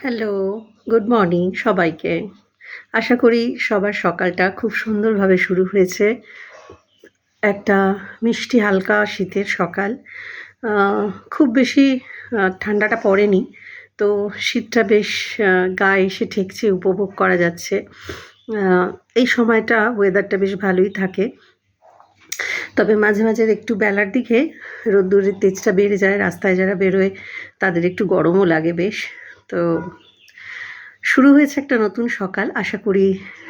Hello, good morning সবাইকে। আশা করি সবার সকালটা খুব সুন্দরভাবে শুরু হয়েছে। একটা মিষ্টি হালকা শীতের সকাল। আ খুব বেশি ঠান্ডাটা পড়েনি। তো শীতটা বেশ গায়ে এসে ঠেকছে, উপভোগ করা যাচ্ছে। আ এই সময়টা ওয়েদারটা বেশ ভালোই থাকে। তবে মাঝে, মাঝে একটু বেলার দিকে রোদ্দুরের তেজটা বেড়ে যায়। রাস্তায় যারা বেরোয় তাদের একটু গরমও লাগে বেশ। তো শুরু হয়েছে একটা নতুন সকাল। আশা করি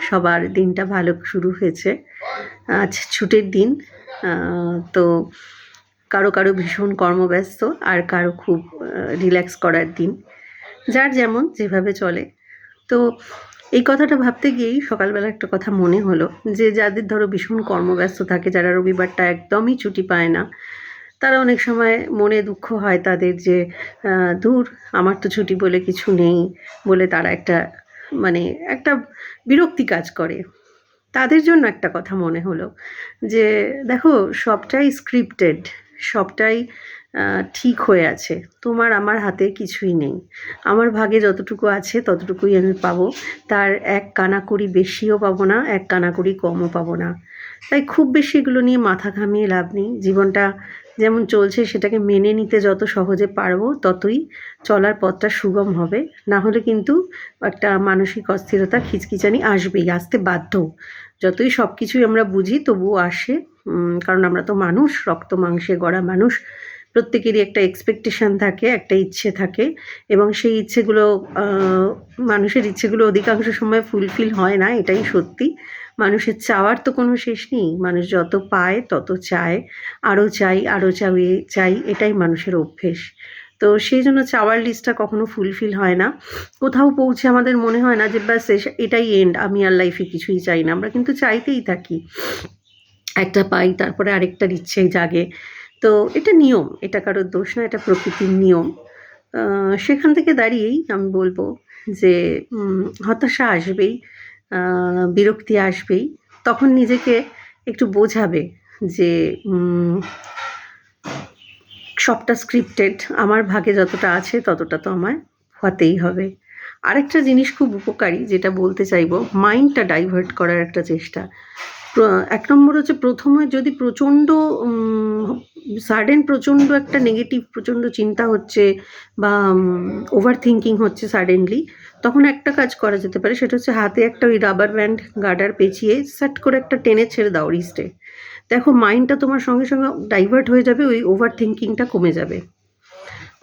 সবার দিনটা ভালো শুরু হয়েছে। আজ ছুটির দিন। আ তো কারো ভীষণ কর্মব্যস্ত, আর কারো খুব রিল্যাক্স করার দিন। যার যেমন যেভাবে চলে। তো এই কথাটা ভাবতে গিয়েই সকালবেলা একটা কথা মনে হলো যে, যাদের ধরো ভীষণ কর্মব্যস্ত থাকে, যারা রবিবারটা একদমই ছুটি পায় না, তারা অনেক সময় মনে দুঃখ হয় তাদের যে, ধুর আমার তো ছুটি বলে কিছু নেই বলে তারা মানে একটা বিরক্তি কাজ করে। তাদের জন্য একটা কথা মনে হলো যে, দেখো সবটাই স্ক্রিপ্টেড, সবটাই ঠিক হয়ে আছে। তোমার আমার হাতে কিছুই নেই। আমার ভাগে যতটুকু আছে ততটুকুই আমি পাবো। তার এক কানাকড়ি বেশিও পাবো না, এক কানাকড়ি কমও পাবো না। তাই খুব বেশি এগুলো নিয়ে মাথা ঘামিয়ে লাভ নেই। জীবনটা যেমন চলছে সেটাকে মেনে নিতে যত সহজে পারবো ততই চলার পথটা সুগম হবে। না হলে কিন্তু একটা মানসিক অস্থিরতা, খিচখিচানি আসবেই, আসতে বাধ্য। যতই সব কিছুই আমরা বুঝি তবুও আসে। কারণ আমরা তো মানুষ, রক্ত মাংসে গড়া মানুষ। প্রত্যেকেরই একটা এক্সপেকটেশন থাকে, একটা ইচ্ছে থাকে, এবং সেই ইচ্ছেগুলো মানুষের ইচ্ছেগুলো অধিকাংশ সময় ফুলফিল হয় না, এটাই সত্যি। মানুষের চাওয়ার তো কোনো শেষ নেই। মানুষ যত পায় তত চায়, আরও চাই, আরও চাই, এটাই মানুষের অভ্যেস। তো সেই জন্য চাওয়ার লিস্টটা কখনো ফুলফিল হয় না। কোথাও পৌঁছে আমাদের মনে হয় না যে ব্যাস এটাই এন্ড, আমি আর লাইফে কিছুই চাই না। আমরা কিন্তু চাইতেই থাকি। একটা পাই তারপরে আরেকটার ইচ্ছেই জাগে। তো এটা নিয়ম, এটা কারোর দোষ না, এটা প্রকৃতির নিয়ম। সেখান থেকে দাঁড়িয়েই আমি বলব যে, হতাশা আসবেই, বিরক্তি আসবেই। তখন নিজেকে একটু বোঝাবে যে, সবটা স্ক্রিপ্টেড, আমার ভাগে যতটা আছে ততটা তো আমায় হতেই হবে। আরেকটা জিনিস খুব উপকারী যেটা বলতে চাইবো, মাইন্ডটা ডাইভার্ট করার একটা চেষ্টা। ১ নম্বর হচ্ছে, প্রথমে যদি প্রচণ্ড সাডেন প্রচণ্ড একটা নেগেটিভ প্রচণ্ড চিন্তা হচ্ছে বা ওভার থিঙ্কিং হচ্ছে সাডেনলি, তখন একটা কাজ করা যেতে পারে। সেটা হচ্ছে হাতে একটা ওই রাবার ব্যান্ড গার্ডার পেঁচিয়ে স্যাট করে একটা টেনে ছেড়ে দাও রিস্টে। দেখো মাইন্ডটা তোমার সঙ্গে সঙ্গে ডাইভার্ট হয়ে যাবে, ওই ওভার থিঙ্কিংটা কমে যাবে।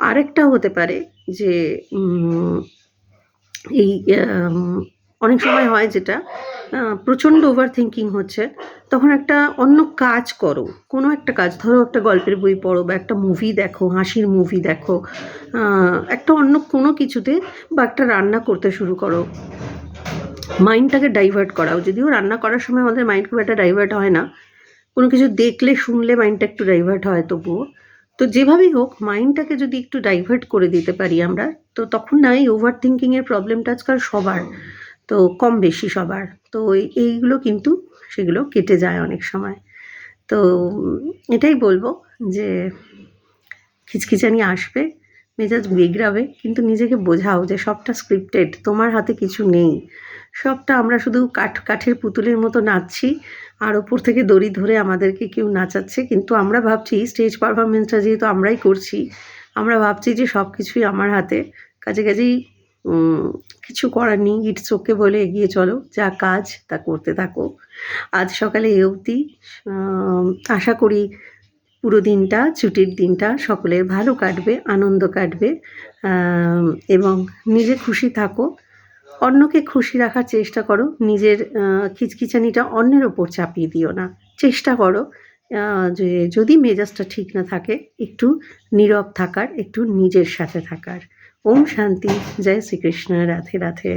আরেকটা হতে পারে যে, এই অনেক সময় হয় যেটা, প্রচণ্ড ওভার থিঙ্কিং হচ্ছে, তখন একটা অন্য কাজ করো। কোনো একটা কাজ, ধরো একটা গল্পের বই পড়ো বা একটা মুভি দেখো, হাসির মুভি দেখো, একটা অন্য কোনো কিছুতে, বা একটা রান্না করতে শুরু করো। মাইন্ডটাকে ডাইভার্ট করাও। যদিও রান্না করার সময় আমাদের মাইন্ড খুব একটা ডাইভার্ট হয় না। কোনো কিছু দেখলে শুনলে মাইন্ডটা একটু ডাইভার্ট হয় তবুও। তো যেভাবেই হোক মাইন্ডটাকে যদি একটু ডাইভার্ট করে দিতে পারি আমরা, তো তখন না এই ওভার থিঙ্কিংয়ের প্রবলেমটা আজকাল সবার, তো কম বেশি সবার। তো এইগুলো কিন্তু সেগুলো কেটে যায় অনেক সময়। তো এটাই বলব যে, খিচখিচানি আসবে, মেজাজ বিগড়াবে, কিন্তু নিজেকে বোঝাও যে সবটা স্ক্রিপ্টেড, তোমার হাতে কিছু নেই। সবটা আমরা শুধু কাঠের পুতুলের মতো নাচছি, আর ওপর থেকে দড়ি ধরে আমাদেরকে কেউ নাচাচ্ছে। কিন্তু আমরা ভাবছি স্টেজ পারফরমেন্সটা যেহেতু আমরাই করছি, আমরা ভাবছি যে সব কিছুই আমার হাতে। কাজেই কিছু করার নেই, ইটস ওকে বলে এগিয়ে চলো। যা কাজ তা করতে থাকো। আজ সকালে এ অবধি। আশা করি পুরো দিনটা, ছুটির দিনটা সকলের ভালো কাটবে, আনন্দ কাটবে, এবং নিজে খুশি থাকো। অন্যকে খুশি রাখার চেষ্টা করো। নিজের খিচখিচানিটা অন্যের ওপর চাপিয়ে দিও না। চেষ্টা করো যে যদি মেজাজটা ঠিক না থাকে, একটু নীরব থাকার, একটু নিজের সাথে থাকার। ওম শান্তি। জয় শ্রীকৃষ্ণ। রাধে রাধে।